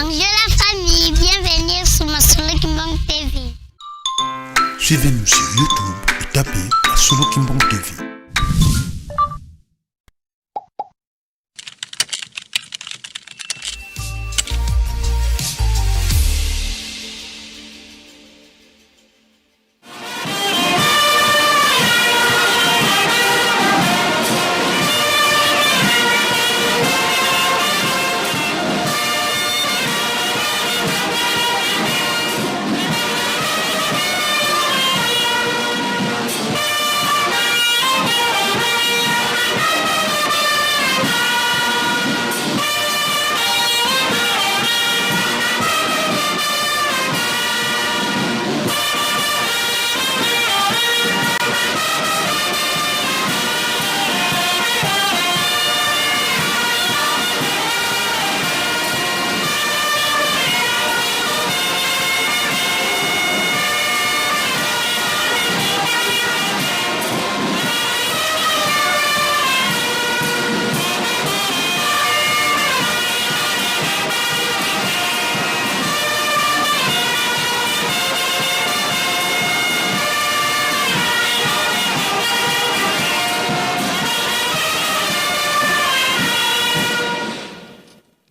Bonjour la famille, bienvenue sur Masolo Kimbang TV. Suivez-nous sur YouTube et tapez Masolo Kimbang TV.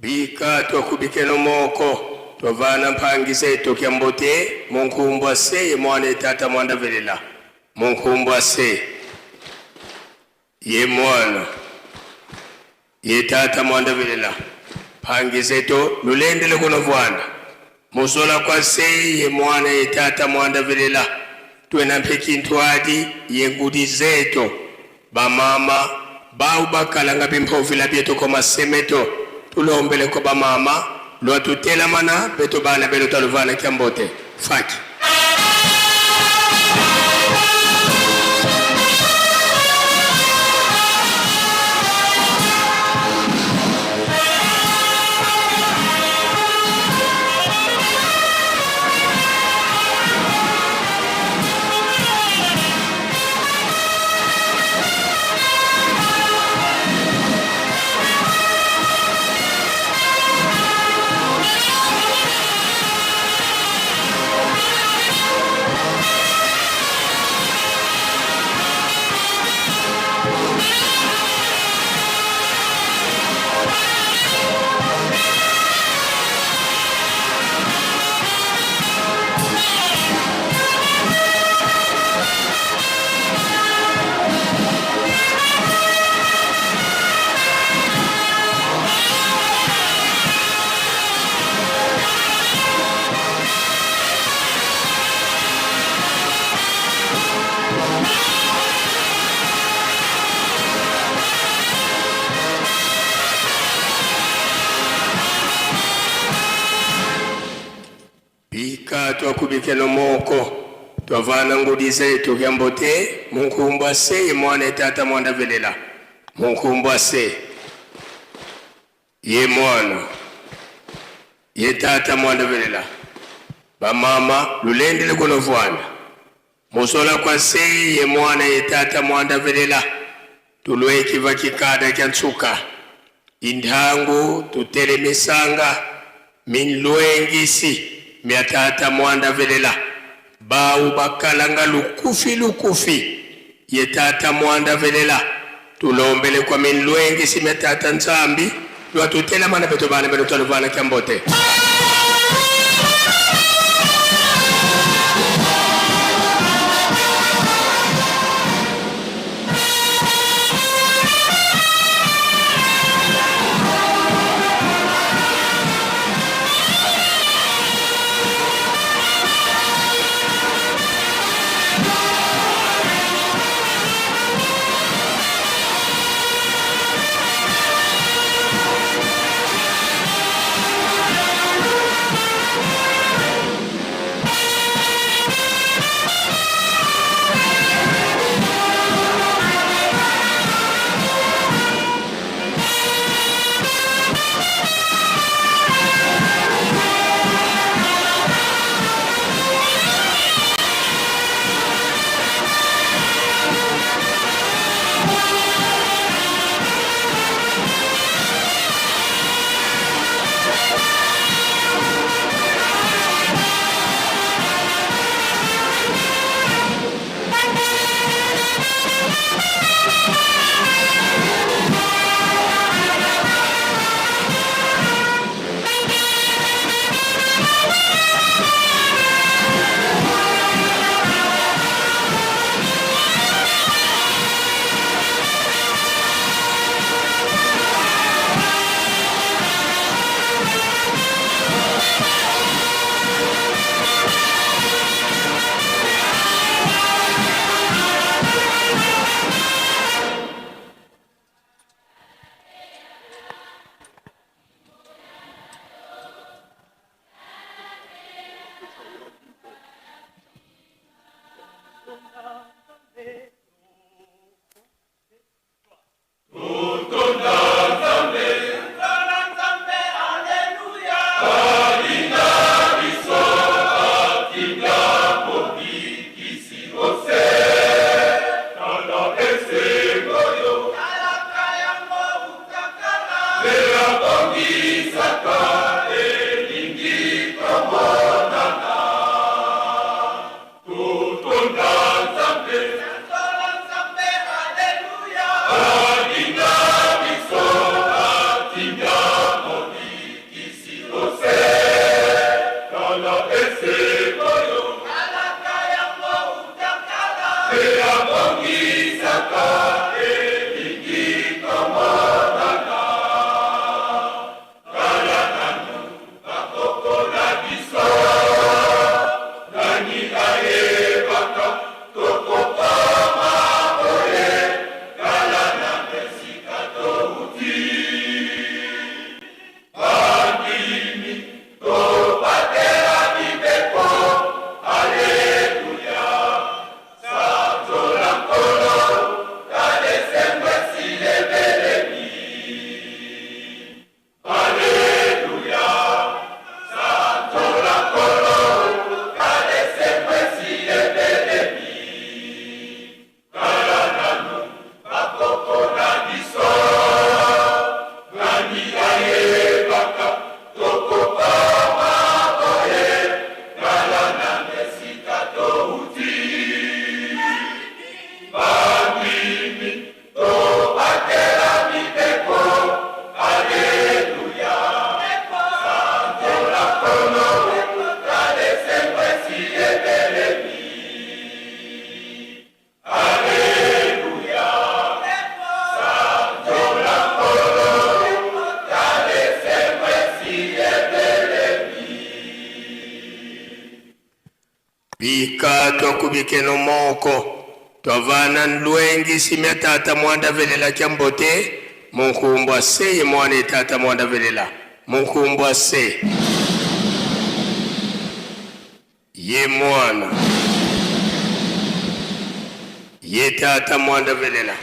Bika twakubikeno moko twavana mpangise tokyambote munkumbwa se mwana tata mwanda velela munkumbwa se ye mwana ye tata mwanda velela pangise to lulendele kuno vwana musola kwa se ye mwana ye tata mwanda velela twena mpekintwadi ye ngudi zeto bamama bau bakalanga bimpofila byeto koma semeto tulombele ko ba mama lo tutela mana beto bana belo taluvana kyambote faki twakubikeno moko twavana ngudi zetu kyambote munkumbwa se mwana tata mwanda velela munkumbwa se ye mwana ye tata mwanda velela bamama lulendele kuno vwana musola kwa se ye mwana ye tata mwanda velela tulwe kiva kikada kyantsuka indhangu tutelemisanga minlwengisi miatata mwanda velela bau bakalanga lukufi ye tata mwanda velela tulombele kwa minlwengi si miatata nzambi lwatutela mana beto bana beno taluvana kyambote Bika twakubike no moko twavana nlwengi simya tata mwanda velela kyambote munkumbwa se ye mwana tata mwanda velela munkumbwa se ye mwana ye tata mwanda velela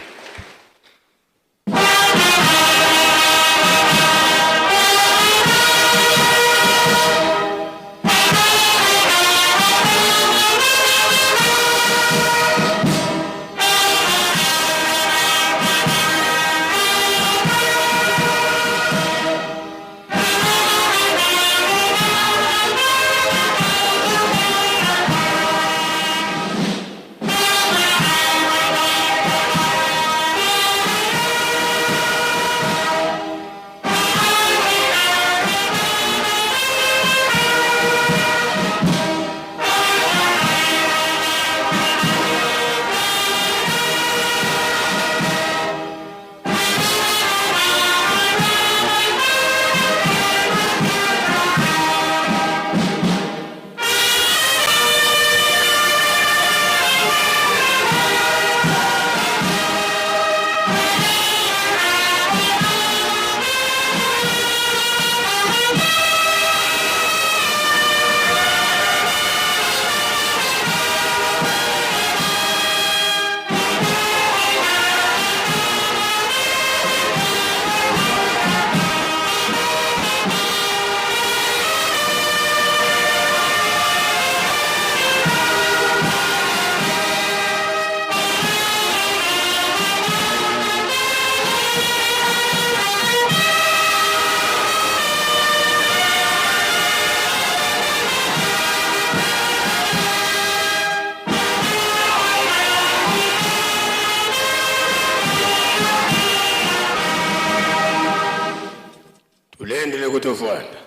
Tulendele kutofuata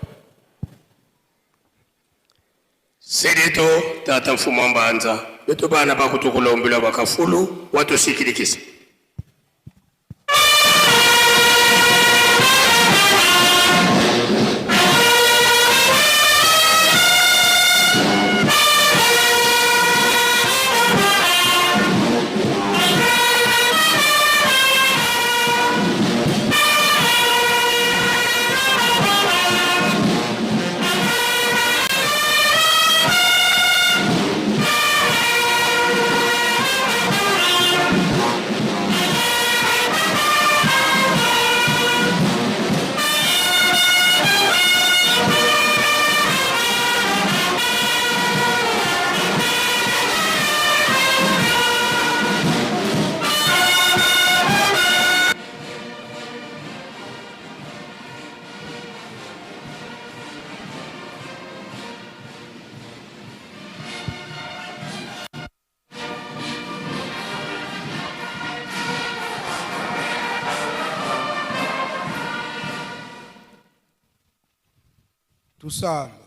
Sedeto tata mfumo mbanza beto bana bakutukula umbila bakafulu watu sikilikisa Tusala.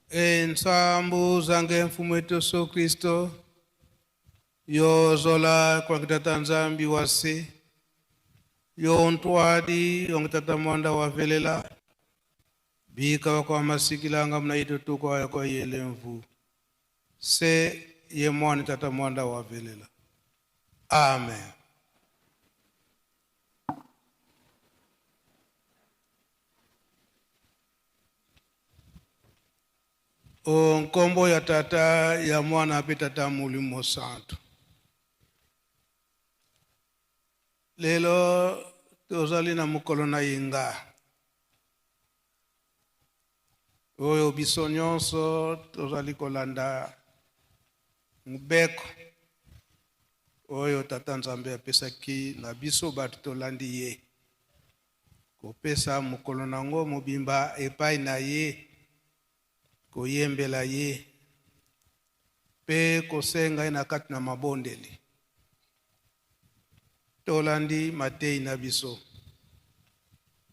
Ensambu zange mfumu wetu Yesu Kristo, yozola kwa kitata nzambi wase, yontwadi yongitata mwanda wavelela, bika wakwa masikilanga mnaito tuko kwa yele mvu. Se ye mwani tata mwanda wavelela. Amen. O nkombo ya tata ya mwana ape tata mulimo santo. Lelo tozali na mukolo na yenga. Oyo biso nyonso tozali kolanda mbeko. Oyo tata nzambe apesaki na biso bato tolandi ye. Kopesa mukolo nango mobimba epai na ye. Koyembela ye. Pe kosenga ina kati na mabondeli. Tolandi matei na biso.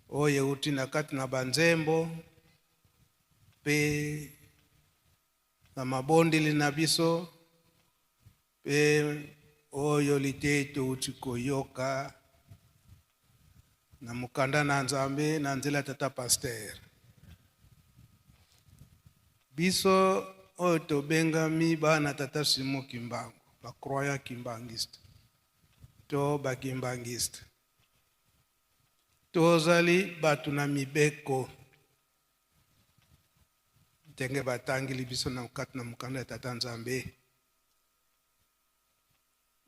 Oye uti na kati na banzembo. Pe na mabondeli na biso. Pe oyo liteto uti koyoka. Na mukanda na nzambe na nzela tata pasteur. Biso oyo tobengami bana tata Simo Kimbangu, ba croyant kimbangiste. To ba kimbangiste. Tozali batu na mibeko. Tenge batangili biso na mkati na mukanda ya tata nzambe.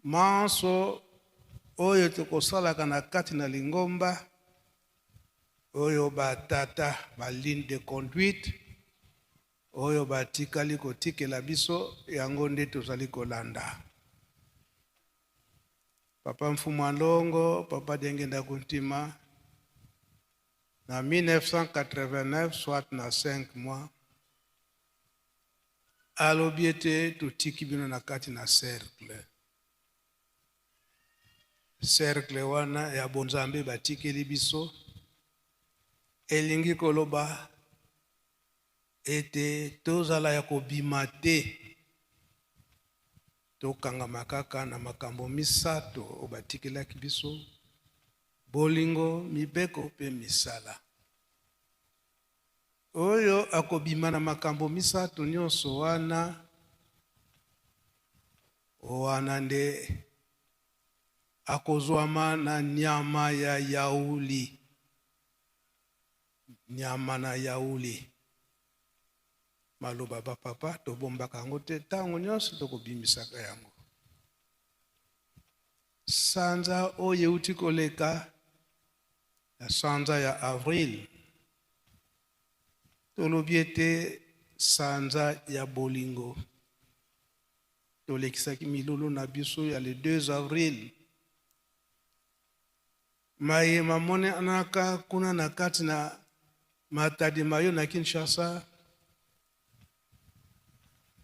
Manso oyo tokosalaka na kati na lingomba. Oyo batata ba ligne de conduite. Oyo batikali kotikela biso yango nde tozali kolanda. Papa mfumu alongo, papa dengenda kuntima. Na 1989, soit na 5 mois, alobiete tutiki bino na kati na cercle. Cercle wana ya bonzambe batikeli biso. Elingi koloba ete tozala ya kobima te. Tokanga makaka na makambo misato obatikelaki biso. Bolingo, mibeko pe misala. Oyo akobima na makambo misato nyonso wana. Wana nde akozwama na nyama ya yauli. Nyama na yauli. Maloba ba papa to bombaka yango te tango nyonso tokobimisaka yango. Sanza oyo uti koleka ya sanza ya avril. Tolobiete sanza ya bolingo. Tolekisaki milulu na biso ya le 2 avril. Maye mamone anaka kuna na kati na Matadi mayo na Kinshasa.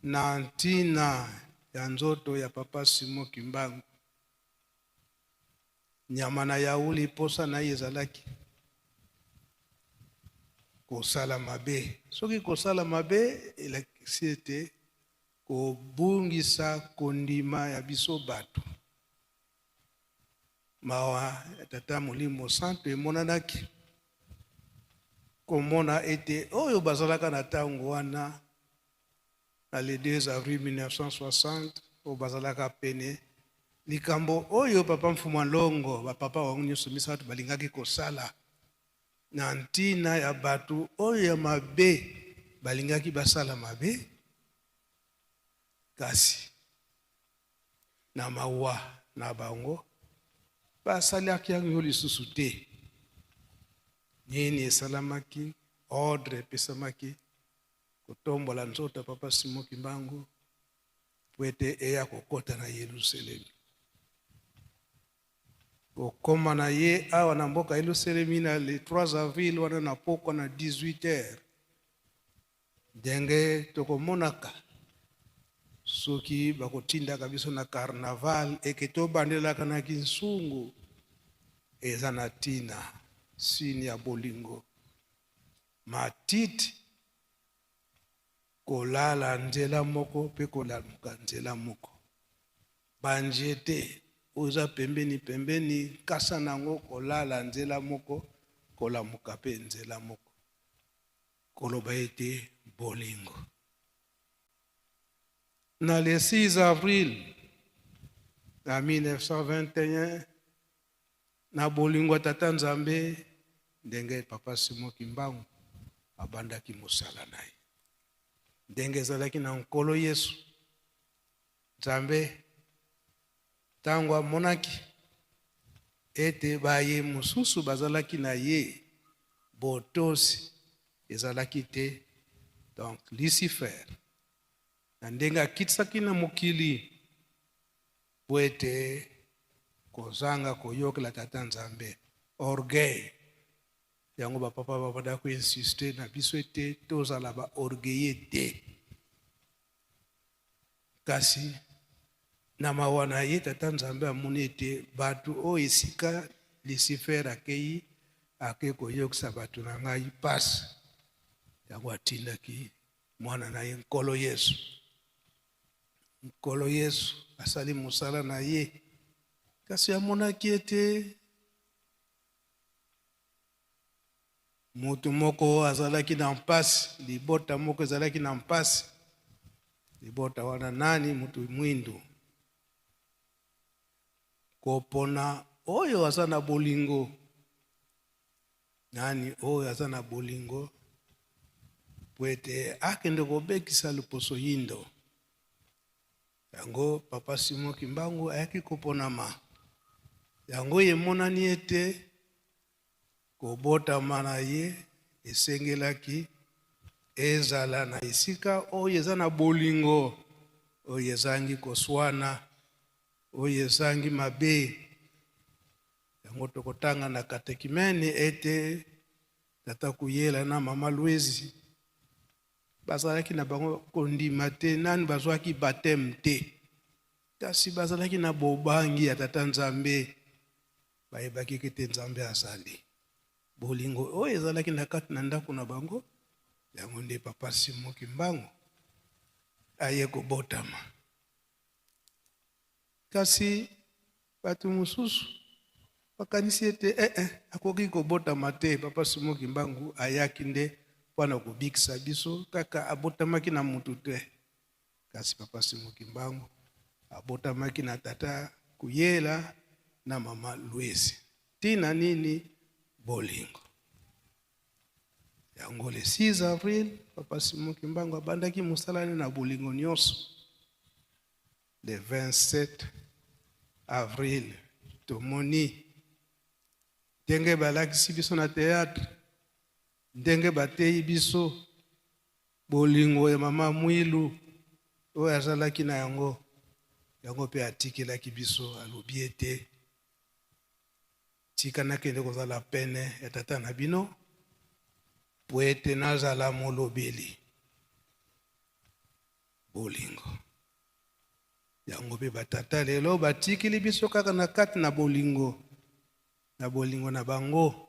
Na ntina ya nzoto ya papa Simo Kimbangu. Nyama na yauli posa na yezalaki. Kosala mabe. Soki kosala mabe, siete kobungisa kondima ya biso bato. Mawa tata mulimo santo emonanaki. Komona ete oyo bazalaka na tango wana. Le 2 avril 1960, au bazalaka pene. Likambo oyo papa mfumu alongo, ba papa wangu nyonso misato balingaki kosala. Na ntina ya batu oyo ya mabe, balingaki basala mabe. Kasi. Na mawa na bango. Basalaki yango lisusu te. Nini esalamaki, ordre epesamaki. Kotombola nzota papa Simo Kimbangu pwete eya kokota na Yerusalemi. Kokoma na ye awa na mboka Yerusalemi na le 3 avril wana na poko na 18h. Denge tokomonaka soki bakotinda kabiso na carnaval eketo bandelaka na kinsungu eza na tina sini ya bolingo. matiti kolala nzela moko pe kolamuka nzela moko banjete oza pembeni kasa nango kolala nzela moko kolamuka pe nzela moko koloba ete bolingo. Na le 6 avril na 1921 na bolingo tata Nzambe ndenge papa Simon Kimbangu abandaki mosala na ye ndenge ezalaki na nkolo Yesu Nzambe ntango amonaki ete baye mosusu bazalaki na ye botosi ezalaki te, donc Lucifer na ndenge akitisaki na mokili po ete kozanga koyokela tata Nzambe orgueil yango bapapa babanda koinsiste na biso ete tozala baorgueille te. Kasi na mawa na ye tata Nzambe amoni ete bato oyo esika Lucifer akei ake koyokisa bato na ngai pasi yango atindaki mwana na ye nkolo Yesu. Nkolo Yesu asali mosala na ye kasi amonaki ete mutu moko azalaki na mpasi, libota moko ezalaki na mpasi. Libota wana nani? Mutu mwindu. Kopona oyo aza na bolingo. Nani oyo aza na bolingo po ete akende kobekisa liposo yindo. Yango papa Simon Kimbangu ayaki koponama. Yango yemonani ete kobotama na ye esengelaki ezala na esika oyo eza na bolingo, oyo ezangi koswana, oyo ezangi mabe. Yango tokotanga na katekimene ete tata Kuyela na mama Louise bazalaki na bango kondima te, nani bazwaki baptême te, kasi bazalaki na bobangi ya tata Nzambe, bayebaki kete Nzambe azali. Bolingo oyo ezalaki na kati na ndako na bango, yango nde papa Simon Kimbangu aye kobotama. Kasi bato mosusu bakanisi ete akoki kobotama te. Papa Simon Kimbangu ayaki nde wana kobikisa biso, kaka abotamaki na mutu te. Kasi papa Simon Kimbangu abotamaki na tata Kuyela na mama Louise. Tina nini? Bolingo. Yango le 6 avril papa Simon Kimbangu abandaki mosala na bolingo nyonso. Le 27 avril tomoni ndenge balakisi biso na théâtre, ndenge bateyi biso bolingo ya mama Mwilu oyo azalaki na yango. Yango pe atikelaki biso alobi ete tika nakende kozala pene ya tata na bino po ete nazala molobeli bolingo. Yango pe batata lelo batikili biso kaka na kati na bolingo, na bolingo na bango.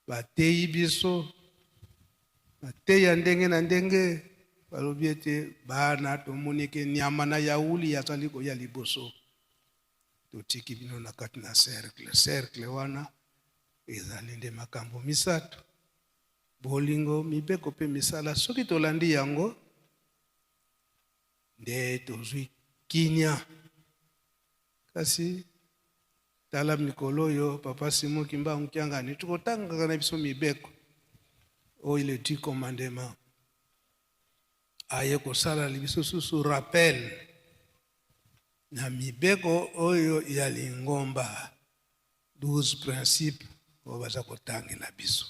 Bateyi biso, bateyi ya ndenge na ndenge, balobi ete bana tomonike nyama na yauli yazali koya liboso. Totiki bino na kati na cercle. Cercle wana ezali nde makambo misato. Bolingo, mibeko pe misala. Soki tolandi yango nde tozwi kinya. Kasi tala mikolo yo papa Simon Kimbangu kiangani tukotanga na biso mibeko oyo le 10 commandement aye kosala libiso susu rappel na mibeko oyo ya lingomba 12 principes oyo baza kotangi na biso.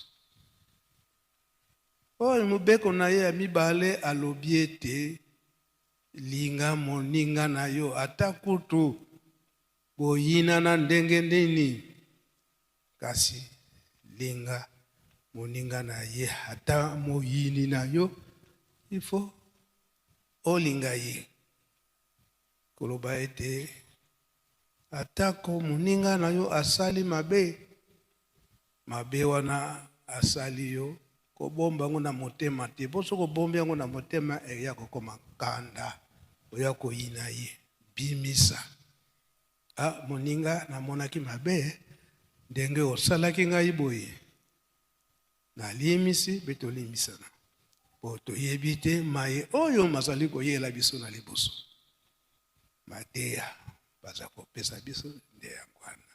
Oyo mibeko na ye ya mibale alobi ete linga moninga na yo ata kutu boyina na ndenge nini, kasi linga moninga na ye ata moyini na yo ifo olinga ye. Koloba ete atako moninga na yo asali mabe, mabe wana asali yo kobomba ngo na motema te po so kobombi yango na motema eya kokoma kanda oya koyina ye bimisa moninga namonaki mabe ndenge osalaki ngai boye nalimisi mpe tolimisana po toyebi te maye oyo mazali koyela biso na liboso mateya baza kopesa biso nde yango wana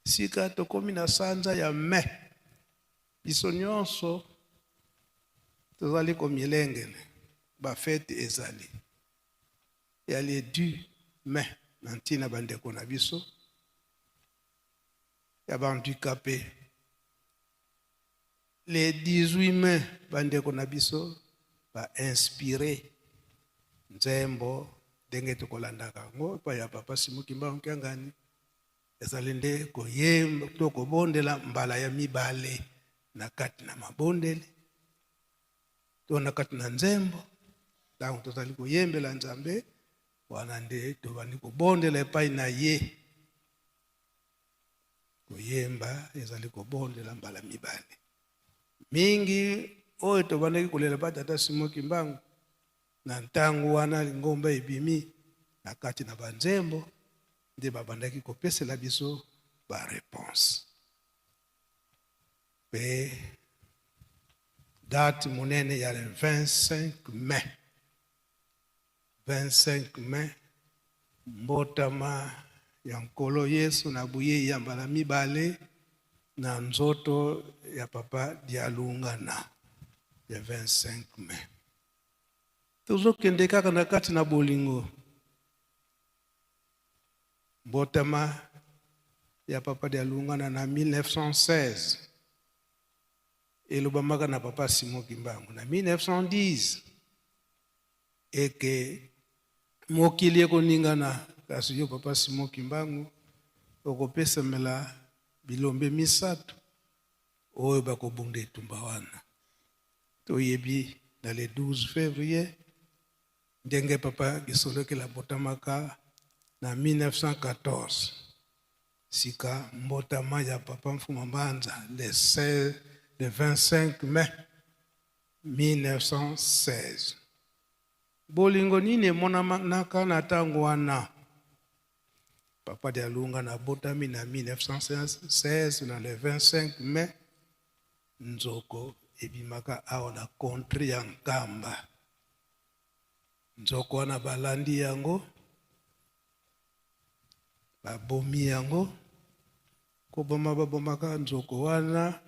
sika tokomi na sanza ya me biso nyonso tozali komilengele bafete ezali ya le 2 mai na ntina bandeko na biso ya bahandicapé le 18 mai bandeko na biso bainspire nzembo ndenge tokolandaka yango epai ya papa Simon Kimbangu Kyangani ezali nde koyemba to kobondela mbala ya mibale na kati na mabondeli to na kati na nzembo ntango tozali koyembela Nzambe wana nde tobandi kobondela epai na ye koyemba ezali kobondela mbala mibale mingi oyo tobandaki kolela pa tata Simon Kimbangu na ntango wana ngomba ebimi na kati na banzembo nde babandaki kopesela biso bareponse pe date monene ya le 25 mai 25 mai mbotama ya nkolo Yesu na buye ya mbala mibale na nzoto ya papa Dialungana ya 25 mai tozokende kaka na kati na bolingo mbotama ya papa Dialungana na 1916 elobamaka na papa Simon Kimbangu na 1910 eke mokili ekoningana kasi yo papa Simon Kimbangu okopesamela bilombe misato oyo bakobunda etumba wana toyebi na le 12 février ndenge papa gisolokela botamaka na 1914 sika mbotama ya papa Mfuma Mbanza le 25 mai 1916 bolingo nini emonanaka na ntango wana papa Dialungana botami na 1916 na le 25 mai nzoko ebimaka awa na contre ya Nkamba nzoko wana balandi yango babomi yango koboma babomaka nzoko wana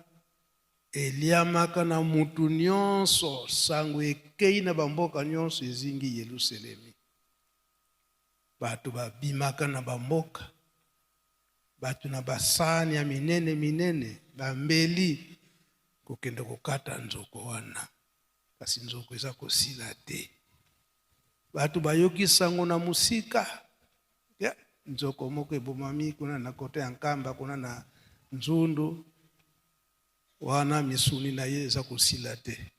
eliamaka na mutu nyonso sango ekei na bamboka nyonso ezingi Yerusalemi bato babimaka na bamboka bato na basani ya minene bambeli kokende kokata nzoko wana kasi nzoko eza kosila te bato bayoki sango na musika ya nzoko moko ebomami kuna na kote ya Nkamba kuna na Nzundu wana misuni na ye eza kosila te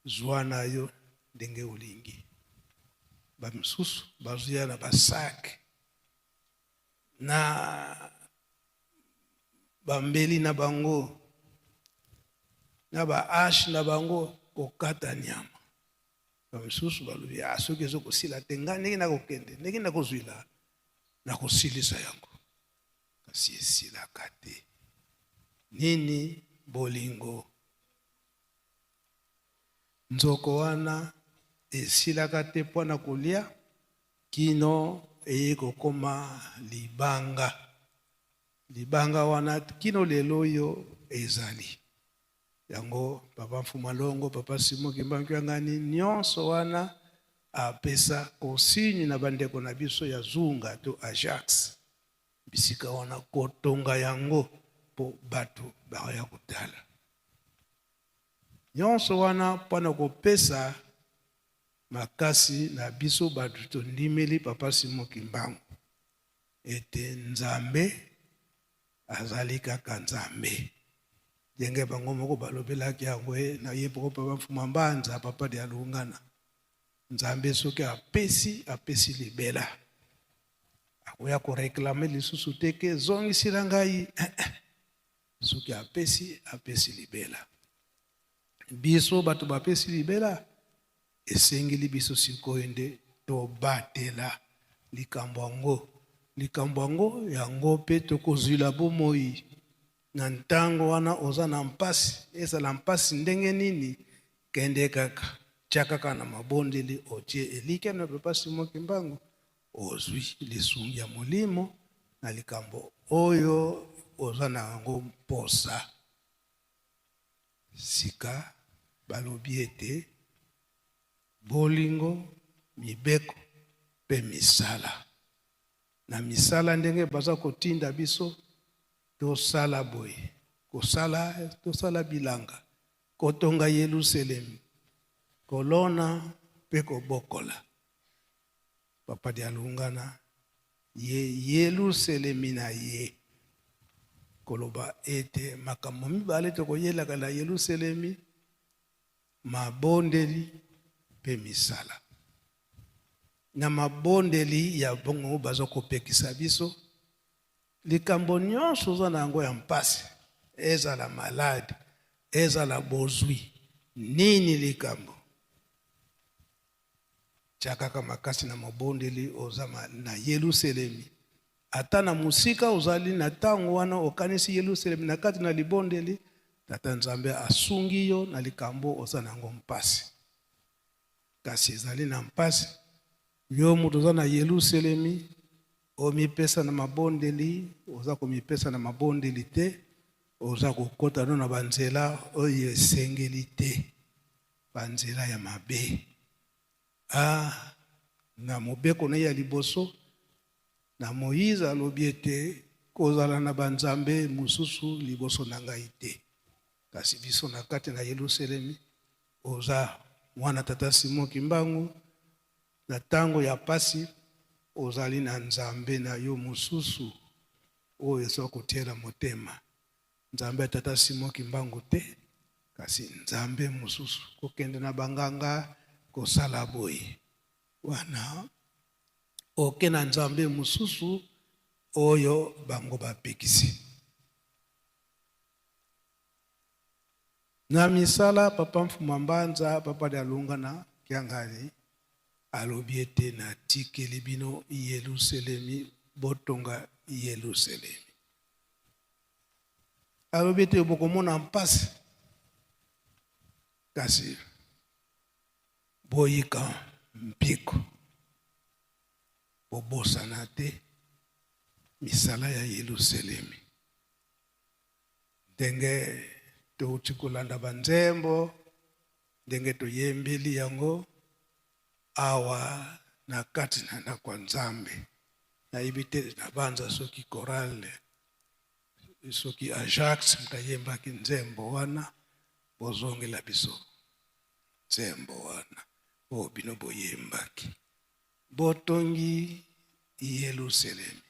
zwa na yo ndenge olingi bamisusu bazuya na basake na bambeli na bango na baashi na bango kokata nyama bamisusu balobi soki ezokosila te nga ndenge nakokende ndenge nakozwila nakosilisa yango kasi esilaka te nini bolingo nzoko wana esilaka te mpona kolia kino eye kokoma libanga wana kino lelo oyo ezali yango papa Mfuma Longo papa Simon Kimbangu Kyangani nyonso wana apesa konsigne na bandeko na biso ya Zunga to Ajax bisika wana kotonga yango po bato baya kotala nyonso wana mpona kopesa makasi na biso bato tondimeli papa Simon Kimbangu ete Nzambe azali kaka Nzambe ndenge bango moko balobelaki yango na ye poko papa Mfuma Mbanza papa Dialungana Nzambe soki apesi libela akoya koreklame lisusu te ke zongisila ngai soki apesi libela biso bato bapesi libela esengeli biso sikoyo nde tobatela likambo yango yango mpe tokozwila bomoi na ntango wana oza na mpasi ezala mpasi ndenge nini kende kaka tia kaka na mabondeli otie elike na papa Simon Kimbangu ozwi lisungi ya molimo na likambo oyo oza na yango mposa. Sika balobi ete bolingo mibeko mpe misala na misala ndenge baza kotinda biso tosala boye tosala bilanga kotonga Yerusalemu kolona mpe kobokola papa dialungana ye Yerusalemu na ye koloba ete makambo mibale tokoyelaka na Yerusalemu mabondeli mpe misala na mabondeli ya bongo baza kopekisa biso likambo nyonso oza na yango ya mpasi ezala malade ezala bozwi nini likambo tia kaka makasi na mabondeli oza na Yerusalemu ata na musika ozali na ntango wana okanisi Yerusalemu na kati na libondeli tata Nzambe asungi yo na likambo oza na yango mpasi. Kasi ezali na mpasi yo moto oza na Yerusalemu omipesa na mabondeli oza komipesa na mabondeli te oza kokota no na banzela oyo esengeli te banzela ya mabe na mobeko na ya liboso na Moïse alobi ete kozala na banzambe mosusu liboso na ngai te. Kasi biso na kati na Yerusalemu oza mwana tata Simon Kimbangu na ntango ya pasi ozali na nzambe na yo mosusu oyo eza kotiela motema nzambe tata Simon Kimbangu te kasi nzambe mosusu kokende na banganga kosala boye wana oke na nzambe mosusu oyo bango bapekisi na misala papa Mfuma Mbanza papa dialungana kiangali alobi ete na tikeli bino Yerusalemu botonga Yerusalemu alobi ete bokomona mpasi kasi boyika mpiko bobosana te misala ya Yerusalemu ndenge touti kolanda banzembo ndenge toyembeli yango awa na kati na ndako ya Nzambe nayebi te na banza soki korale soki Ajax mtayembaki nzembo wana bozongela biso nzembo wana o bino boyembaki botongi Yerusalemu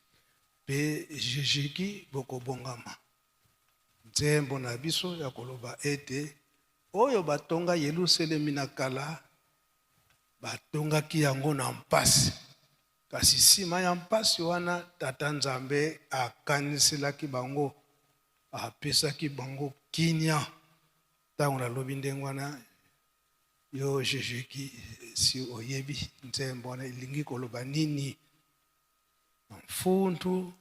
pe jejiki bokobongama nzembo na biso ya koloba ete oyo batonga Yerusalemu na kala batongaki yango na mpasi kasi nsima ya mpasi wana tata Nzambe akaniselaki bango apesaki bango kinya ntango nalobi ndenge wana yo jejeki si oyebi nzembo wana elingi koloba nini mfuntu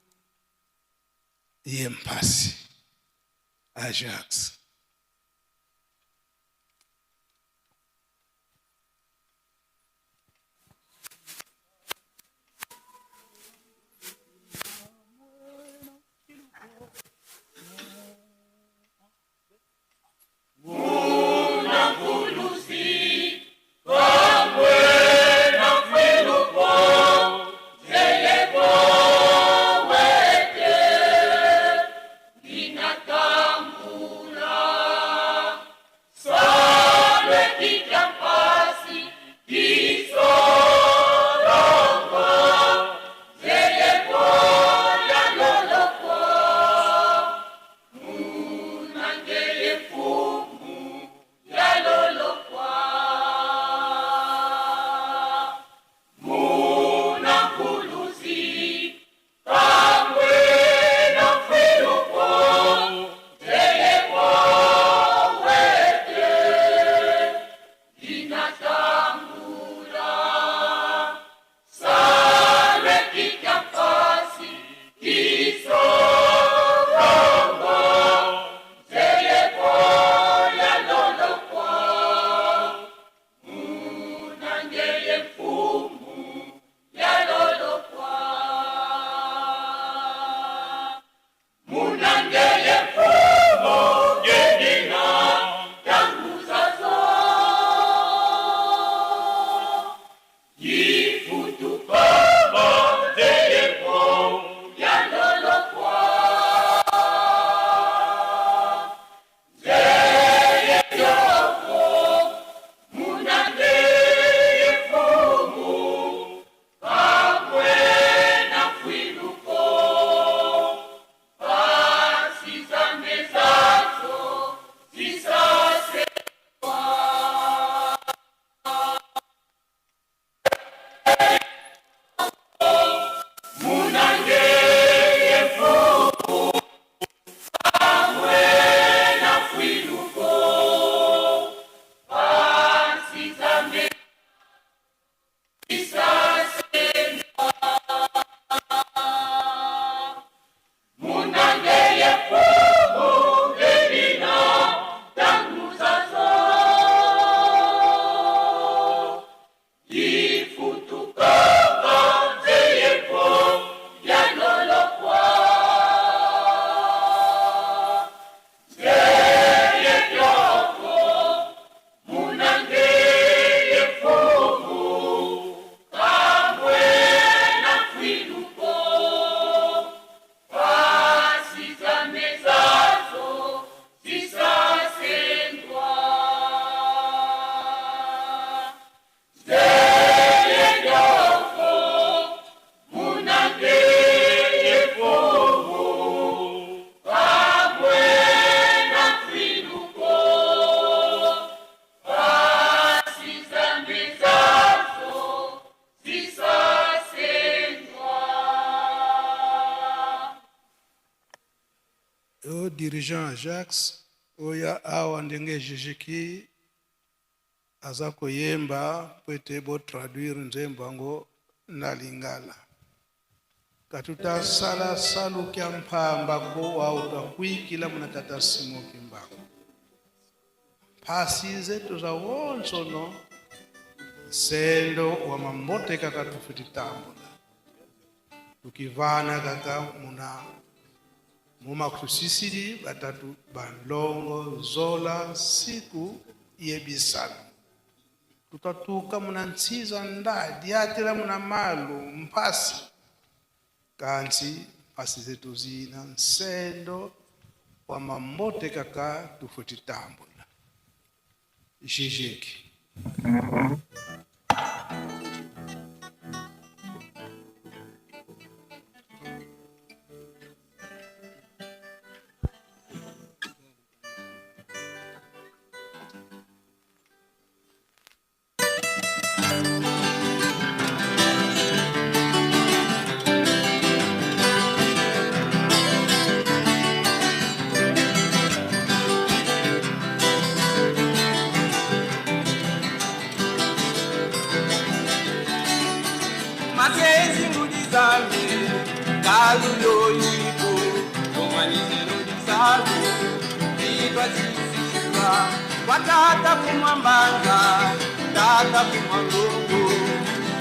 ye mpasi Ajax Inatambula dirigeant Ajax oya awa ndenge jejeki aza koyemba pwete bo traduire nzembo ngo na Lingala katuta sala salu kya mpamba ko wa utakwikila munatata simo kimbako pasi zetu za wonsono sendo wa mambote kaka tufutitambula tukivana kaka muma kusisiri batatu bandongo zola siku yebisana tutatuka muna ntsiza ndadi yatira muna malu mpasi kansi pasi zetu zina nsendo wa mambote kaka tufutitambula jejeki. Watata kumambanga, tata kumalungu,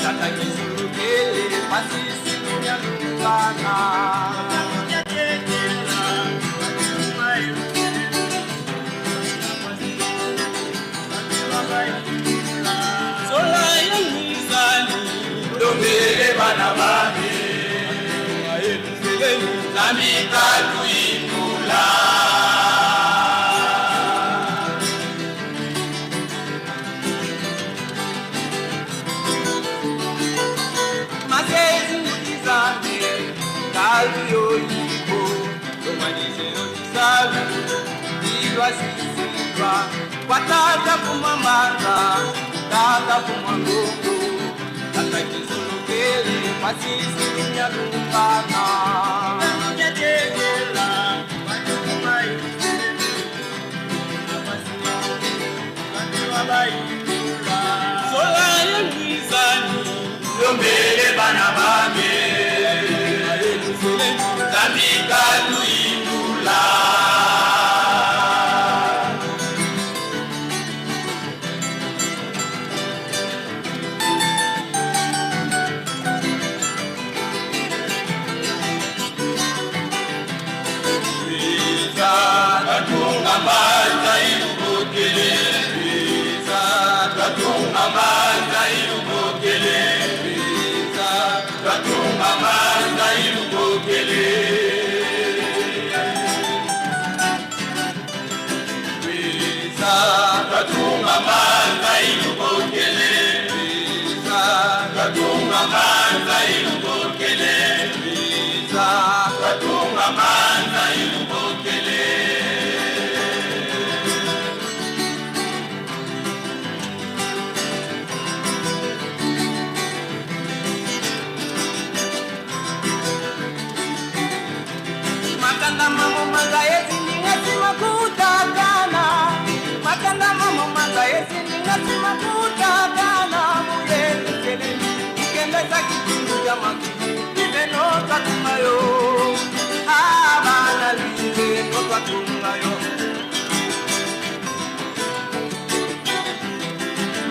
tata kizurukele, pasisi kunyalukana. Sola yamizani, dombele bana bame, namika tuikula. Watata kumambanga, tata kumalungu, tata kizulukele, pasisi kunyalukana. Sola yamizani, dombele bana bame, namika tuikula.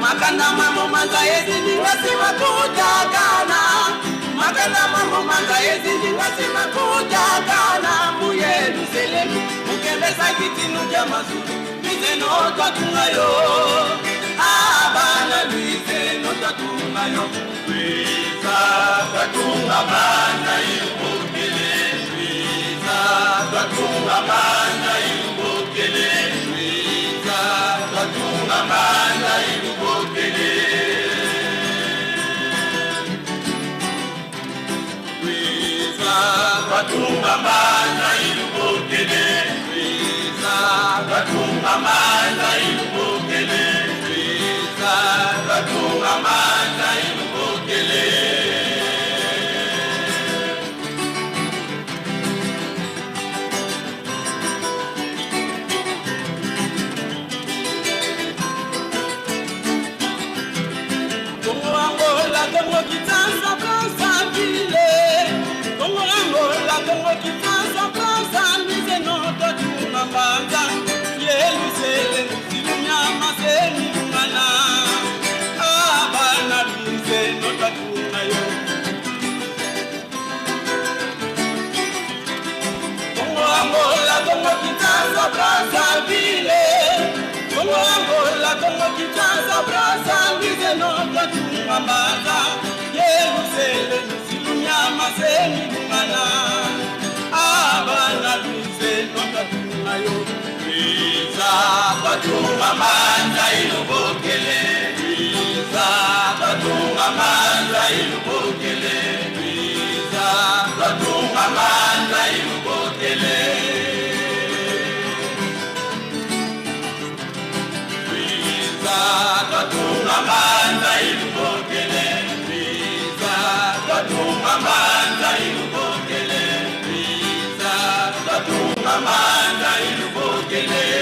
Makanda mambo mangaezi ningasima kutakana, makanda mambo mangaezi ningasima kutakana. Muyelu selemi mukendesa kitinu ja mazulu, mizeno twatungayo. Abana luizeno twatungayo. Wiza twatunga mana ilubukele, wiza twatunga mana ilubukele, wiza twatunga mana ilubukele. Wiza twatunga mana ilubukele, wiza twatunga mana ilubukele, wiza twatunga mana ilubukele. batunga manza ilubokele Luisa batunga manza ilubokele Luisa batunga manza ilubokele Luisa batunga manza ilubokele Luisa batunga manza ilubokele Luisa batunga manza ilubokele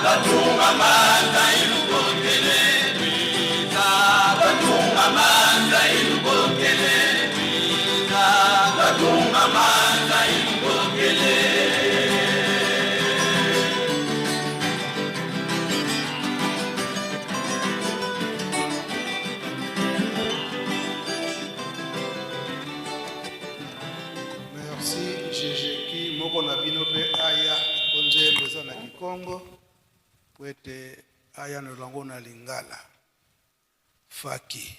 batunga manza ilubokele Luisa batunga manza ilubokele Luisa batunga manza ilubokele Merci Jéjeki moko na bino pe aya konzembo eza na Kikongo kwete aya nolango na Lingala faki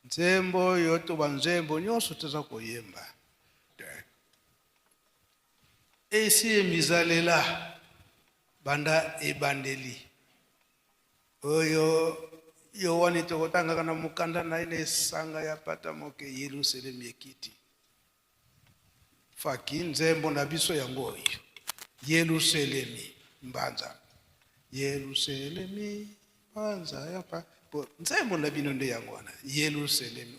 nzembo yoto banzembo nyonso toza koyemba esi emizalela banda ebandeli oyo yo wani tokotanga na mukanda na ine sanga ya pata moke Yerusalemu ekiti faki nzembo na biso yango oyo Yerusalemu mbanza Yerusalemu mbanza ya pa nzembo na bino nde yango wana Yerusalemu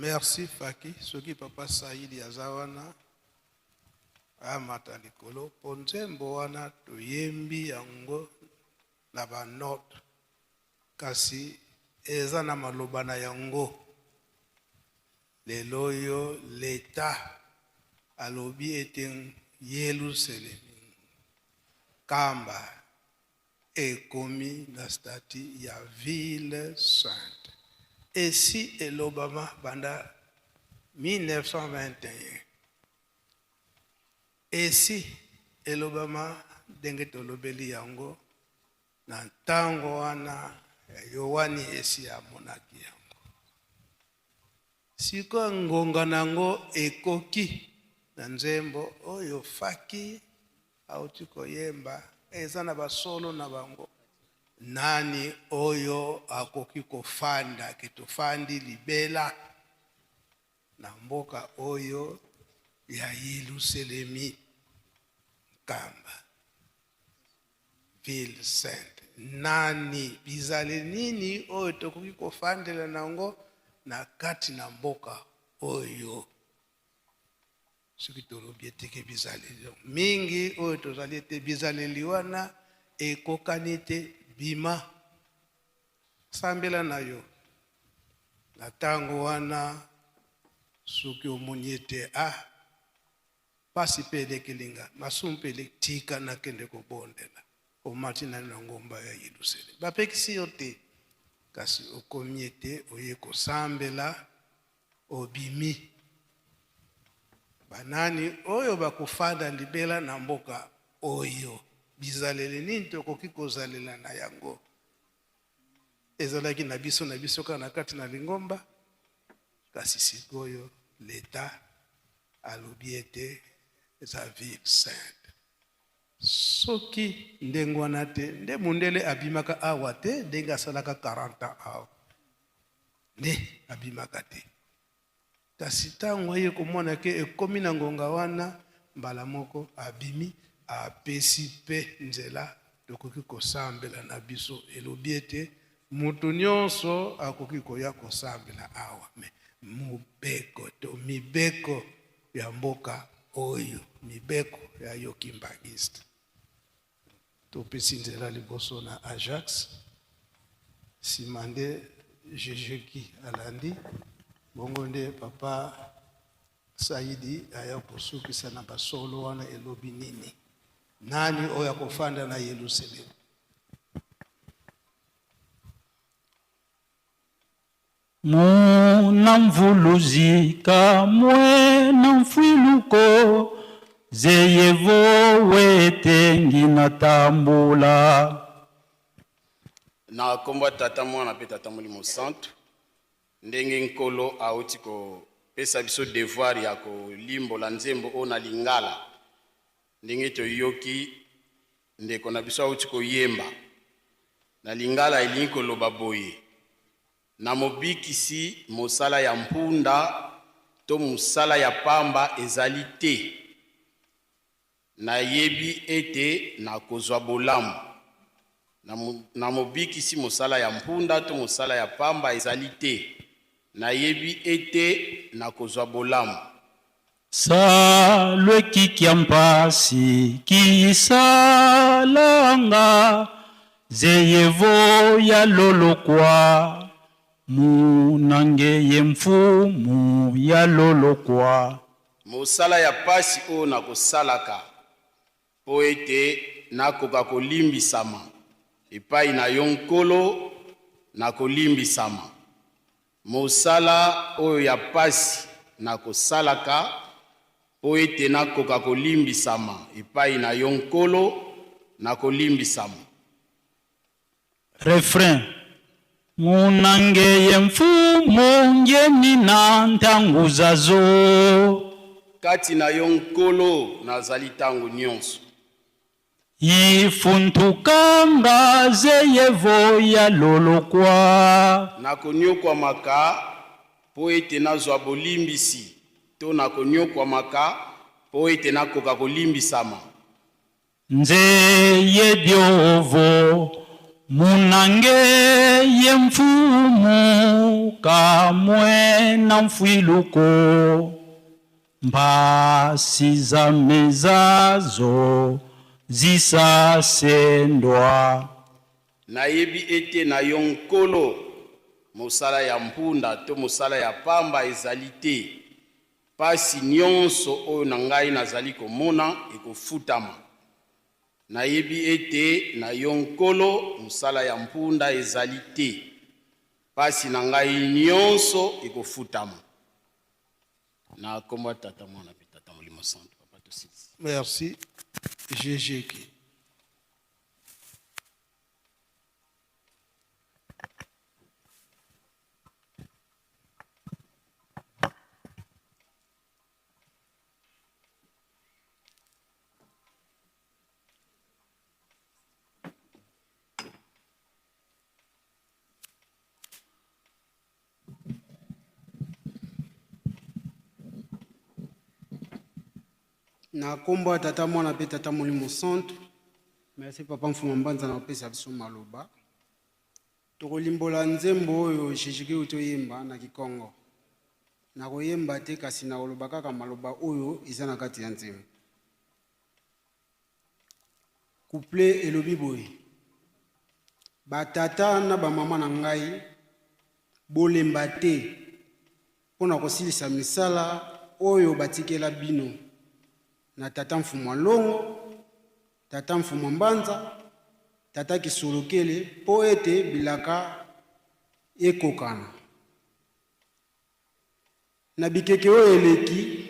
Merci Faki, ce qui papa Saïdi Azawana, Amata Likolo, Ponzembo wana toyembi yango na ba note kasi eza na maloba na yango lelo yo l'État alobi ete Yerusalemi kamba ekomi na stati ya ville sainte. Et si elobama banda 1921 et si elobama denge tolobeli yango na ntango wana yowani esi ya monaki yango siko ngonga nango ekoki na nzembo oyo Faki auti koyemba eza na basolo na bango nani oyo akoki kofanda ketofandi libela na mboka oyo ya Yerusalemi kamba ville sainte nani bizale nini oyo tokoki kofandela nango na kati na mboka oyo soki tolobi eteke bizaleli mingi oyo tozali ete bizaleli wana ekokani te bima sambela na yo na ntango wana soki omoni ete pasi mpe elekelinga masumu mpe eletika nakende kobondela omati nani na ngomba ya Yerusalemi bapekisi yo te kasi okomi ete oye kosambela obimi banani oyo bakofanda libela na mboka oyo bizaleli nini tokoki kozalela na yango ezalaki na biso kaka na kati na lingomba kasi sikoyo l'État alobi ete eza ville sainte soki ndenge wana te nde mundele abimaka awa te ndenge asalaka 40 awa nde abimaka te kasi ntango aye komona ke ekomi na ngonga wana mbala moko abimi apesi mpe nzela tokoki kosambela na biso elobi ete mutu nyonso akoki koya kosambela awa me mubeko to mibeko ya mboka oyo mibeko ya yokimbangiste topesi nzela liboso na Ajax nsima nde Jejeki alandi bongo nde papa Saidi aya kosukisa na basolo wana elobi nini nani oyo akofanda na Yerusalemi Muna mvuluzika mwena mfwiluko zeyevo wetengi na tambula na komba tata mwana pe tata molimo santo ndenge nkolo auti ko pesa biso devoir ya ko limbola nzembo o na lingala ndenge toyoki ndeko na biso auti ko yemba na lingala elingi koloba boye na mobikisi mosala ya mpunda to mosala ya pamba ezali te na yebi ete na kozwa bolamu na mobikisi mosala ya mpunda to mosala ya pamba ezali te na yebi ete na kozwa bolamu salwe kikia mpasi kisalanga zeyevo ya lolokwa munangeye mfumu ya lolokwa mosala ya pasi o na kosalaka po ete nakoka kolimbisama epai na yo nkolo na kolimbisama mosala oyo ya pasi na kosalaka po ete nakoka kolimbisama epai na yo nkolo na kolimbisama refrain munangeye mfumu ngeni na ntangu zazo kati na yo nkolo nazali tango nyonso ifuntukanga zeyevo ya lolokwa nakonyokwamaka po ete nazwa bolimbisi to nakonyokwamaka po ete nakoka kolimbisama nzeye diovo munange ye mfumu kamwe na mfwiluko mbasi za mezazo zisasendwa nayebi ete na yo nkolo mosala ya mpunda to mosala ya pamba ezali te pasi nyonso oyo na ngai nazali komona ekofutama nayebi ete na yo nkolo mosala ya mpunda ezali te pasi na ngai nyonso ekofutama na kombo tata mwana pe tata molimo santo papa tosisi. Merci. GGK. Na kombo tata mwana pe tata molimo santo. Merci papa mfuma mbanza na pesa biso maloba. Tokolimbola nzembo oyo shishiki utoyemba na Kikongo. Na koyemba te kasi na oloba kaka maloba oyo eza na kati ya nzembo. Couple elobi boye. Batata na ba mama na ngai bolemba te pona kosilisa misala oyo batikela bino. Na tata mfumwa longo, tata mfumwa mbanza, tata kisolokele, po ete bilaka ekokana. Na bikeke oyo eleki,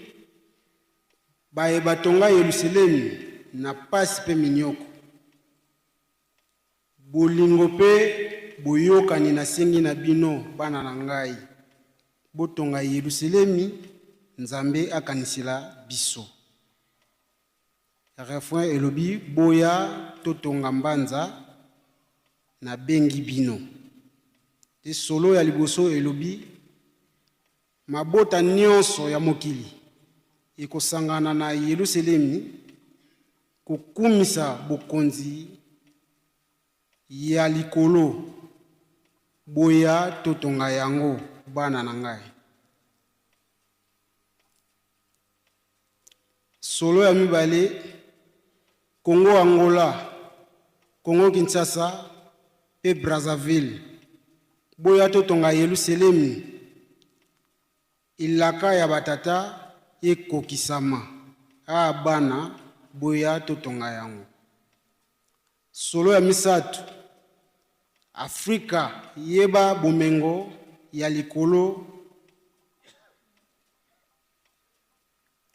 baye batonga Yerusalemi na pasi pe minyoko. Bolingo pe boyokani na sengi na bino bana na ngai. Botonga Yerusalemi, Nzambe akanisila biso. Refrain elobi boya totonga mbanza na bengi bino. Te solo ya liboso elobi mabota nyonso ya mokili ekosangana na Yerusalemi kokumisa bokonzi ya likolo boya totonga yango bana na ngai. Solo ya mibale Congo Angola, Congo Kinshasa, pe Brazzaville. Boya totonga Yerusalemi. Ilaka ya batata ekokisama. Bana boya totonga yango. Solo ya misatu. Afrika yeba bomengo ya likolo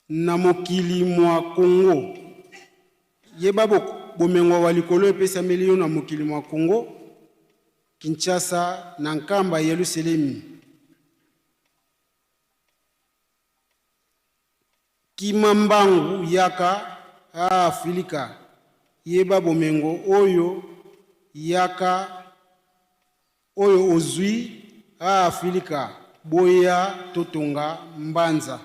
na mokili mwa Congo. Yeba bomengo wa likolo epesa milio na mokili mwa Congo, Kinshasa na nkamba Yerusalemi. Kimambangu yaka Afrika yeba bomengo oyo yaka oyo ozwi Afrika boya totonga mbanza.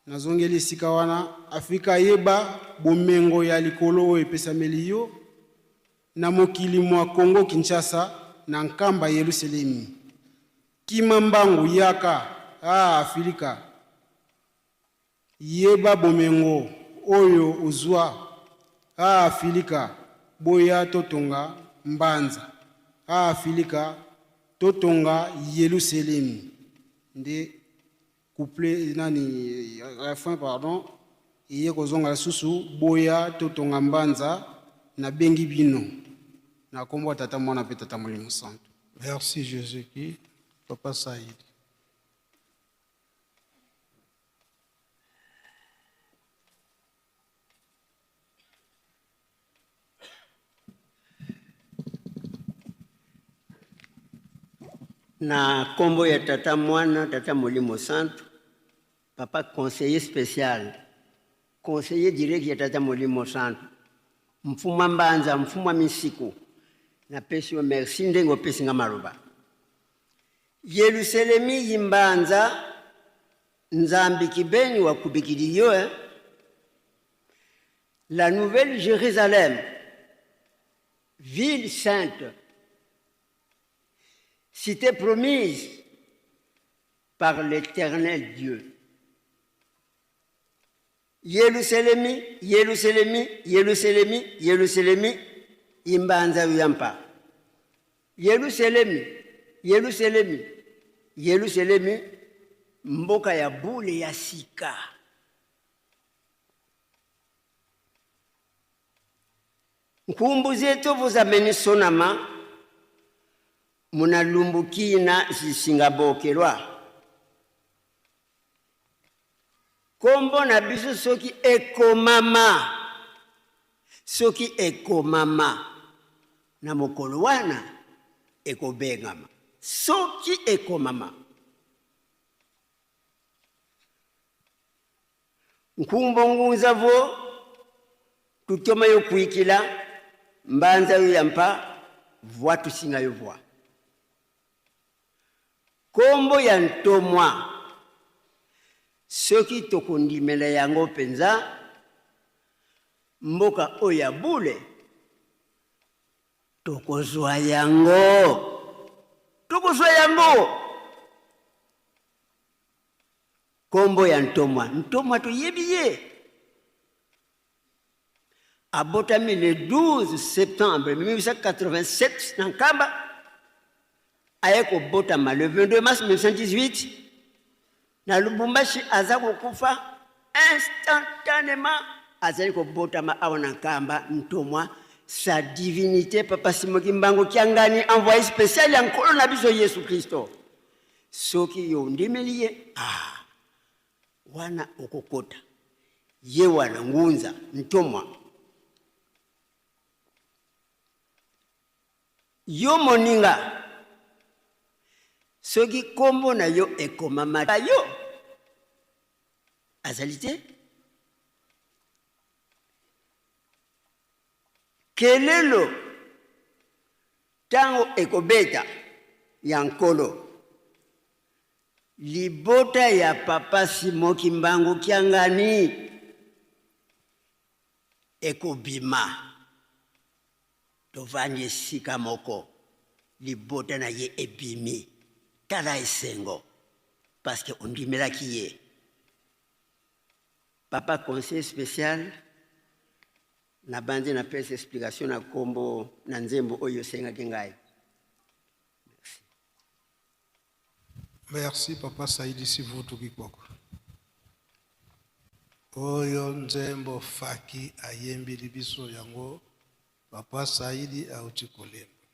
Nazongeli sika wana Afrika yeba bomengo ya likolo oyo epesa milio na mokili mwa Congo Kinshasa na nkamba Yerusalemi. Kimambangu yaka Afrika yeba bomengo oyo ozwa Afrika boya totonga mbanza. Afrika totonga Yerusalemi. Nde couple nani refrain pardon iye kozonga susu boya totonga mbanza na bengi bino na kombo tata mwana pe tata molimo santo. Merci Jésus-Christ, Papa Saïd. Na kombo ya tata mwana tata molimo santo, papa conseiller spécial, conseiller direct ya tata molimo santo, mfuma mbanza mfuma misiko na pesi wa merci ndengo pesi nga maroba. Yerusalemi yimbanza nzambi kibeni wa kubikiliyo la nouvelle Jérusalem ville sainte, cité promise par l'Éternel Dieu. Yerusalemi, Yerusalemi, Yerusalemi, Yerusalemi, imbanza yampa. Yerusalemi, Yerusalemi, Yerusalemi, mboka ya bule ya sika. Nkumbu zetu vuzameni sonama, munalumbukina zisingabokelwa. Kombo na biso soki ekomama. Soki ekomama. Na mokolo wana ekobengama. Soki ekomama. Nkumbo ngunza vo tutoma yo kuikila mbanza yo yampa voa tusinga yo voa. Kombo ya ntomwa soki tokondimela yango penza mboka oya bule tokozwa yango. Tokozwa yango. Kombo ya ntomwa. Ntomwa toyebi ye. Abotami le 12 septembre 1887 na Nkamba. Ayeko botama le 22 mars 1918. Na Lubumbashi azako kufa instantanément. Azako botama awa na Nkamba ntomwa. Sa divinité Papa Simoki Mbango Kiangani envoyé spécial en kolo na biso Yesu Kristo. Soki yo ndimeliye wana okokota. Ye wana ngunza ntomwa. Yo moninga. Soki kombo na yo ekomama yo. Azalite. Kelelo tango ekobeta yankolo libota ya Papa Simoki Mbango Kiangani ekobima tovanye sika moko libota na ye ebimi tala esengo parce que ondimela kiye Papa conseil spécial na bandi na pesa explication na kombo na nzembo oyo senga kingai. Merci Papa Saidi Sivutu Kikoko. Oyo nzembo faki ayembi libiso yango Papa Saidi auchikolembo.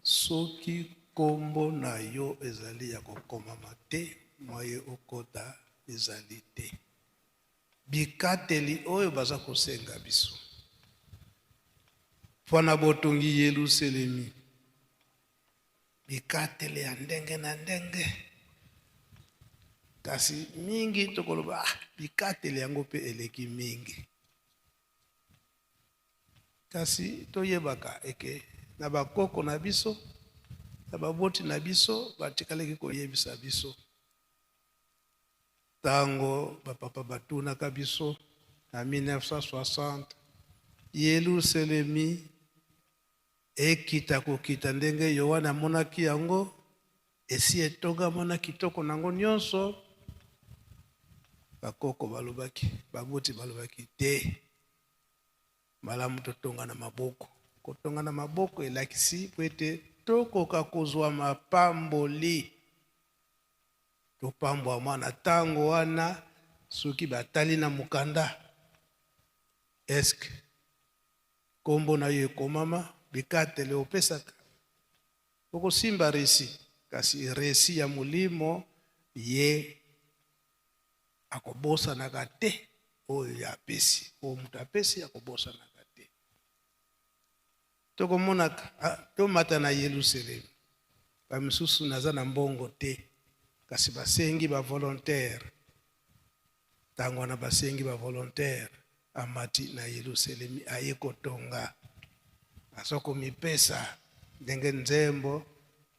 Soki kombo na yo ezali ya kokomama te, moye okota ezali te. Bikateli oyo baza kosenga biso. Fona botongi Yerusalemi. Bikateli ya ndenge na ndenge. Kasi mingi tokoloba bikateli yango pe eleki mingi. Kasi toyebaka eke na bakoko na biso, na baboti na biso, batikaleki koyebisa biso. Tango bapapa batunaka biso na 1960 Yerusalemi ekita kokita ndenge Yohana monaki yango esi etonga mona kitoko nango nyonso bakoko balobaki baboti balobaki te malamu totonga na maboko kotonga na maboko elakisi kwete tokoka kozwa mapamboli topambwa mwana tango wana soki batali na mukanda eske kombo na yo ekomama bikatele opesaka okosimba resi kasi resi ya mulimo ye akobosanaka te oyo ya apesi oyo mutu apesi akobosanaka te tokomonaka tomata na Yerusalemi bamisusu naza na mbongo te kasi basengi ba volontaire tango wana basengi ba volontaire amati na Yerusalemi aye kotonga asoko mipesa ndenge nzembo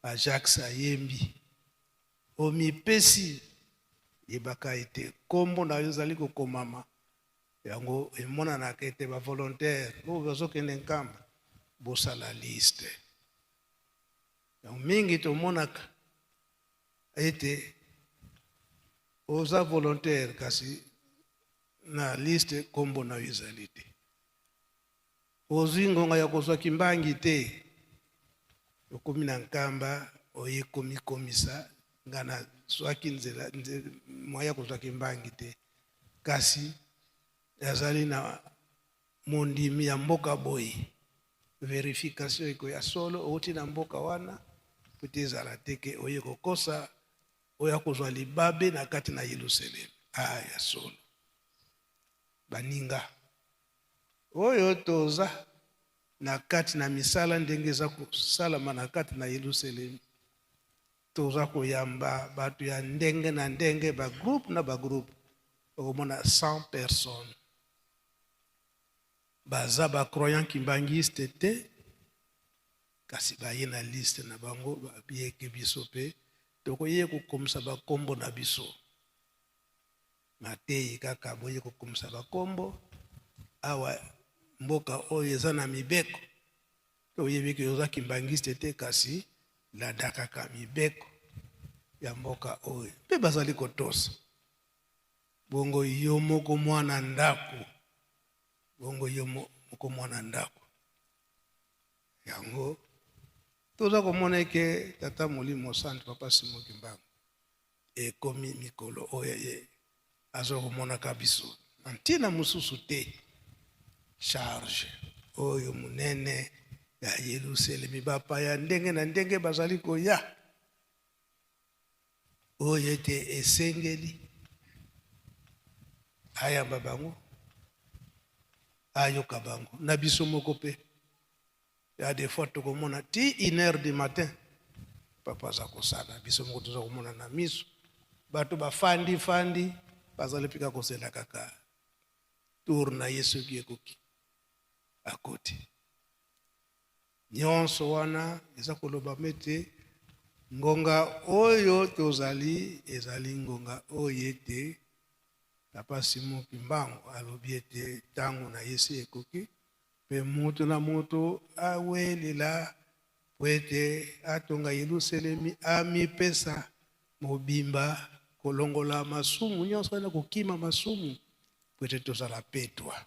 a Jacques ayembi o mipesi yebaka ete kombo na yo zali kokomama yango emonanaka ete bavolontaire oyo bazokende nkamba bosala liste. yango mingi tomonaka ete oza volontaire kasi na liste kombo na ezali te. ozwi ngonga ya kozwa kimbangi te, okomi na nkamba oye komikomisa nga na zwaki nzela moya kozwa kimbangi te, kasi azali na mondimi ya mboka boye. Verification eko ya solo outi na mboka wana pute ezala teke oye kokosa oya kozwa libabe na kati na Yerusalem. Ya solo baninga oyo toza na kati na misala ndenge eza kosalama na kati na Yerusalem, toza koyamba bato ya ndenge na ndenge, bagroupe na bagroupe. okomona 100 personnes baza bacroyant kimbangiste te, kasi baye na liste na bango babiyeke biso mpe tokoye kokomisa bakombo na biso. Mateyi kaka boye kokomisa bakombo awa mboka oyo eza na mibeko, toyebiki oza kimbangiste te, kasi ladakaka mibeko ya mboka oyo mpe bazali kotosa. bongo yo moko mwana ndako, bongo yo moko mwana ndako. yango toza komona eke tata Molimo Santu Papa Simon Kimbangu ekomi mikolo oyo ye azo komonaka biso na ntina mosusu te. charge oyo munene ya Yerusalemi, bapaya ndenge na ndenge bazali koya, oyo ete esengeli ayamba bango, ayoka bango na biso moko pe. Ya des fois tokomona ti 1h du matin papa za kosala, biso moko toza komona na miso bato bafandi fandi bazali pika kosela kaka tour na Yesu ki ekoki akoti. nyonso wana eza koloba mete ngonga oyo tozali ezali ngonga oyo ete Papa Simon Kimbangu alobi ete tango na Yesu ekoki pe mutu na mutu awelela po ete atonga Yerusalemi amipesa mobimba kolongola masumu nyonso wana kokima masumu po ete tozala petwa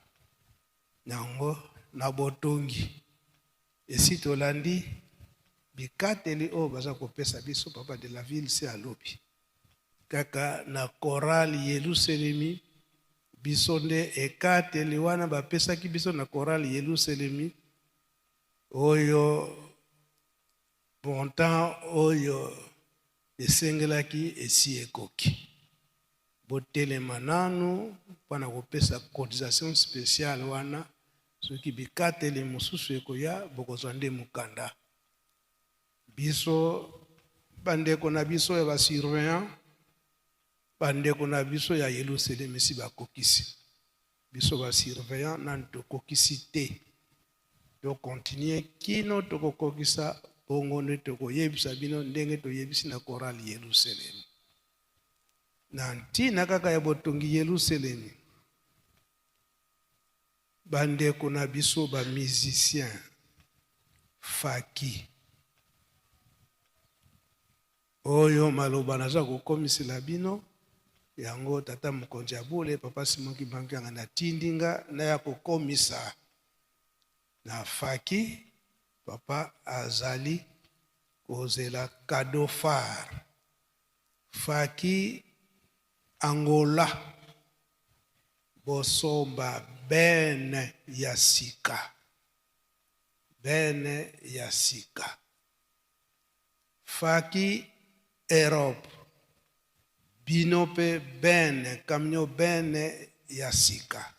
nango na botongi. esi tolandi bikateli oyo baza kopesa biso papa de la ville se alobi kaka na korali Yerusalemi biso nde ekateli wana bapesaki biso na korali Yerusalemi oyo montant oyo esengelaki esi ekoki. botelema nanu mpona kopesa cotisation spéciale wana, soki bikateli mosusu ekoya bokozwa nde mokanda. biso bandeko na biso ya basurveillant, bandeko na biso ya Yerusalemi esi bakokisi biso basurveillant nanu tokokisi te. tokontinue kino tokokokisa bongo nde tokoyebisa bino ndenge toyebisi na korali Yerusalemi. na ntina kaka ya botongi Yerusalemi, bandeko na biso bamusicien faki oyo maloba naza kokomisela bino yango tata mokonzi ya bule Papa Simon Kimbangu yanga na tindinga na ya kokomisa na faki. papa azali kozela cadeau phare faki Angola bosomba bene ya sika, bene ya sika. Faki Europe bino pe bene kamnyo bene ya sika.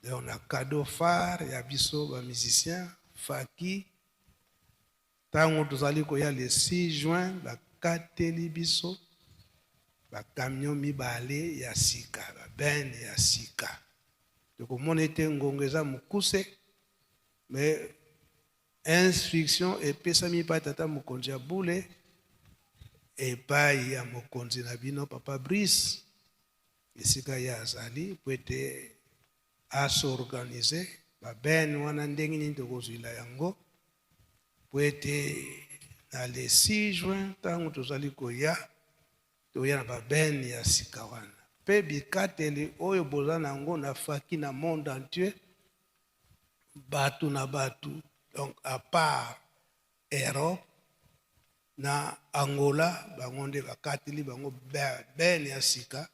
Donc na cadeau phare ya biso ba musicien faki tango tozali koya le 6 juin bakateli biso bakamion mibale ya sika, bene ya sika. tokomona ete ngongo eza mokuse, mais instruction epesami epai tata mokonzi ya bule epai ya mokonzi na bino Papa Brice esika ye azali po ete asorganize babene wana ndenge nini tokozwila yango po ete na le 6 juin ntango tozali koya toya na babene ya sika wana mpe bikateli oyo boza na yango na faki na monde entier bato na bato donc à part Europe na Angola bango nde bakateli bango bene ya sika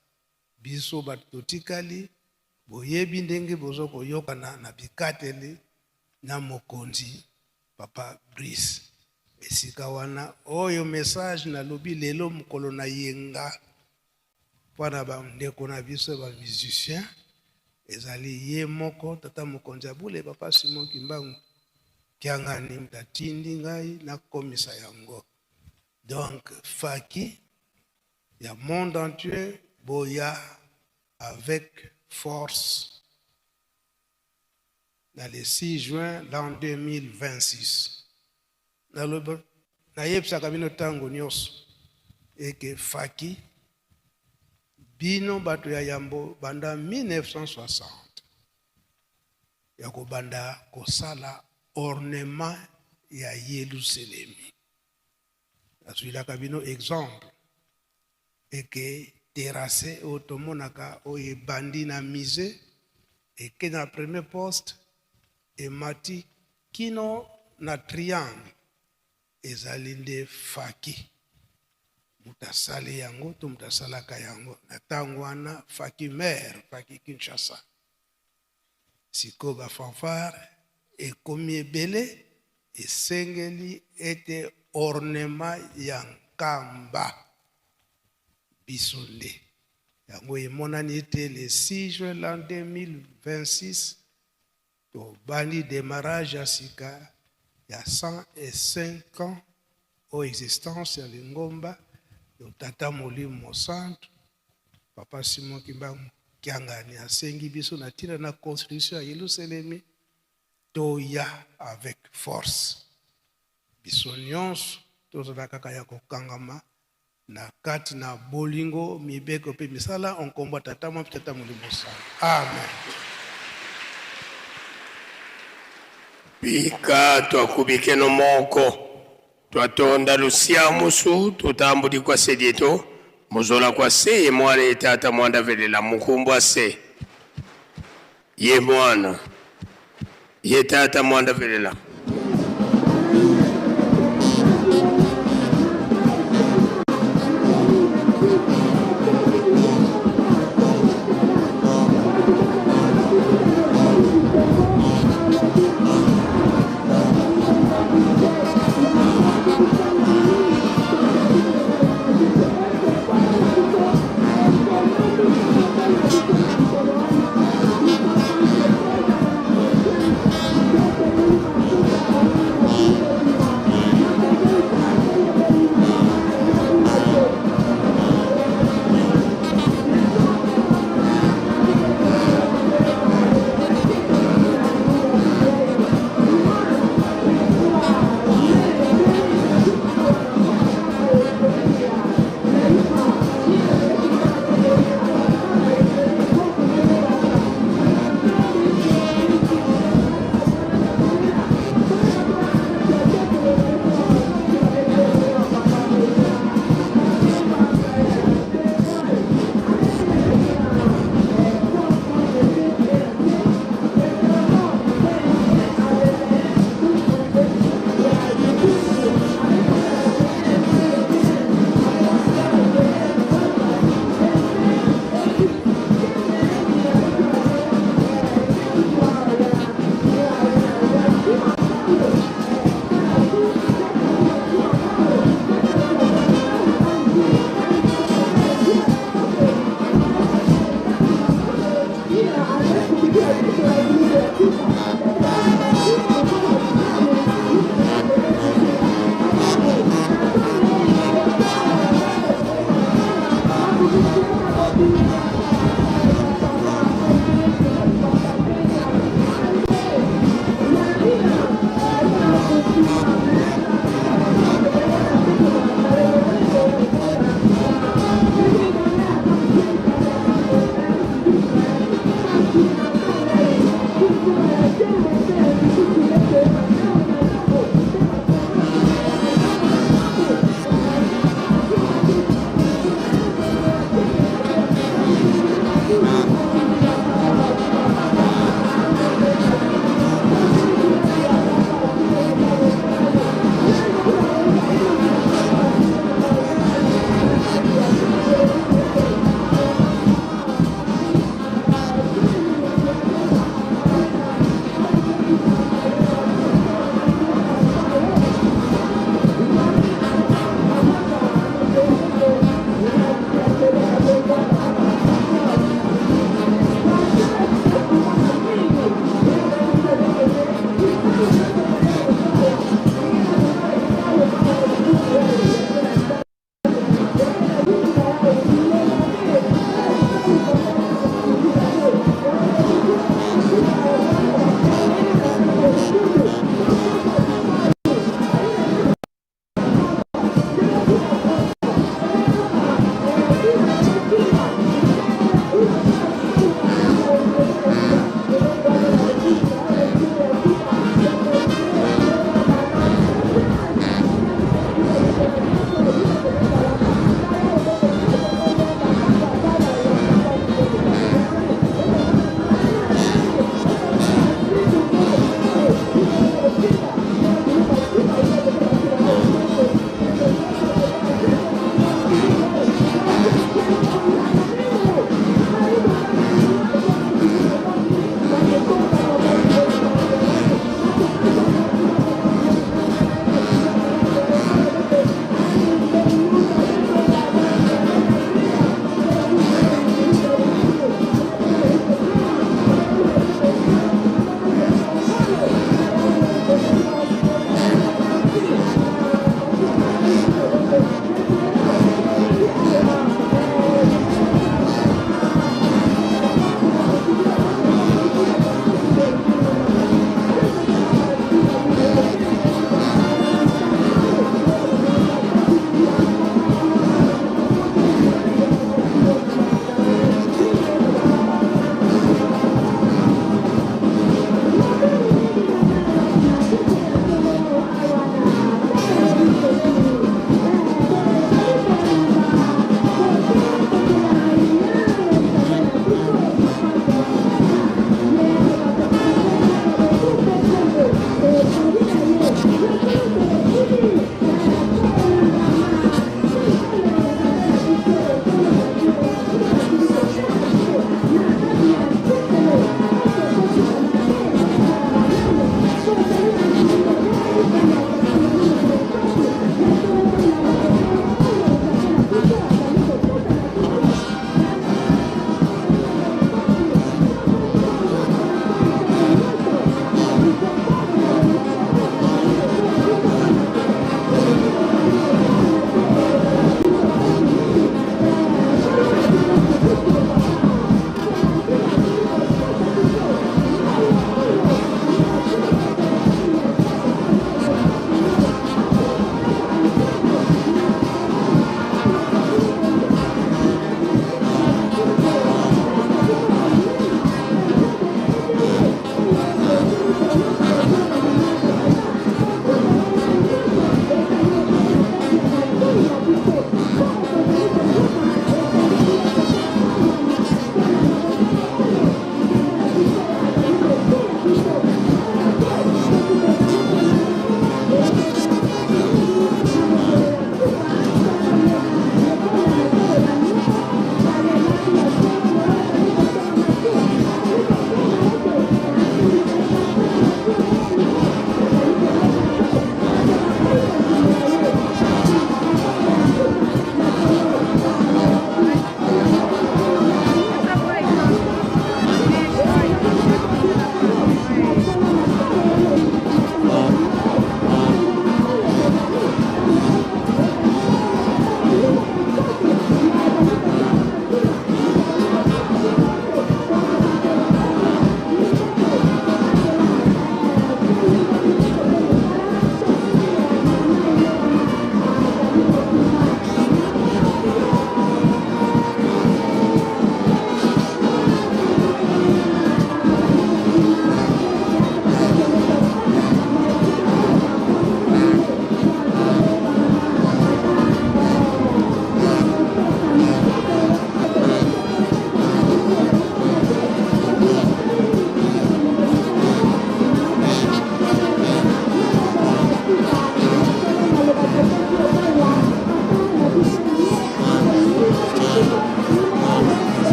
biso bato totikali boyebi ndenge bozo koyokana na bikateli na mokonzi Papa Brice esika wana oyo message na lobi lelo mokolo na yenga mpona bandeko na biso bamusicien ezali ye moko tata mokonzi abule Papa Simon Kimbangu kiangani mtatindi ngai nakomisa yango. Donc faki ya monde entier boya avec force dans le 6 juin l'an 2026 nayebisaka bino ntango nyonso eke faki bino bato ya yambo banda 1960 ya kobanda kosala ornement ya Yelusalemi. Azwilaka bino exemple eke terrasse otomonaka oyo ebandi na mise eke na premier poste emati kino na triangle ezali nde faki mutasali yango to mutasalaka yango na ntango wana faki maire faki Kinshasa siko bafanfare ekomi ebele esengeli ete ornement ya nkamba biso nde yango emonani ete le 6 juin l'an 2026 tobandi démarrage ya sika ya 105 ans au existence ya lingomba yo tata Molimo Santu Papa Simon Kimbangu kiangani asengi biso na tina na construction ya Yelusalemi toya avec force biso nyonso tozala kaka ya kokangama na kati na bolingo mibeko pe misala onkomba tata Molimo Santu. Amen. Pika twakubike no moko twatonda lusia musu tutambuli kwa sedieto muzola kwa se ye mwana ye tata mwanda velela mukumbwa se ye mwana ye tata mwanda velela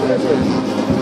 Gracias.